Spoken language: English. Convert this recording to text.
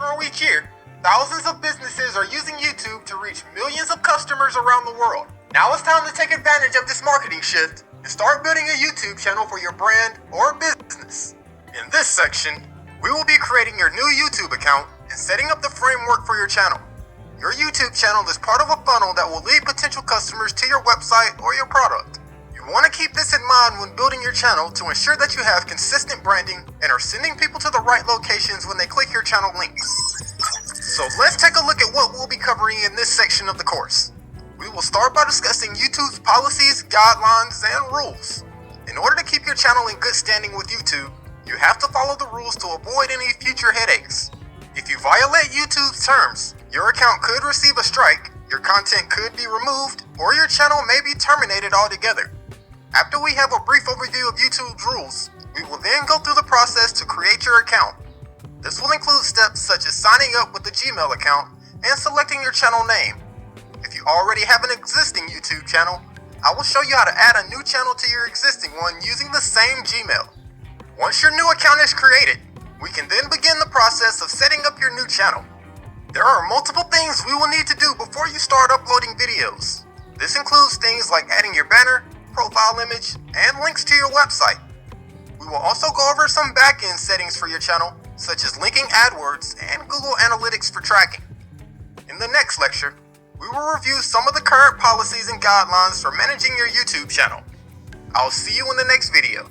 grow each year, thousands of businesses are using YouTube to reach millions of customers around the world. Now it's time to take advantage of this marketing shift and start building a YouTube channel for your brand or business. In this section, we will be creating your new YouTube account and setting up the framework for your channel. Your YouTube channel is part of a funnel that will lead potential customers to your website or your product. You want to keep this in mind when building your channel to ensure that you have consistent branding and are sending people to the right locations when they click your channel links. So let's take a look at what we'll be covering in this section of the course. We will start by discussing YouTube's policies, guidelines, and rules. In order to keep your channel in good standing with YouTube, you have to follow the rules to avoid any future headaches. If you violate YouTube's terms, your account could receive a strike, your content could be removed, or your channel may be terminated altogether. After we have a brief overview of YouTube's rules, we will then go through the process to create your account. This will include steps such as signing up with a Gmail account and selecting your channel name. If you already have an existing YouTube channel, I will show you how to add a new channel to your existing one using the same Gmail. Once your new account is created, we can then begin the process of setting up your new channel. There are multiple things we will need to do before you start uploading videos. This includes things like adding your banner, profile image, and links to your website. We will also go over some back-end settings for your channel, such as linking AdWords and Google Analytics for tracking. In the next lecture, we will review some of the current policies and guidelines for managing your YouTube channel. I'll see you in the next video.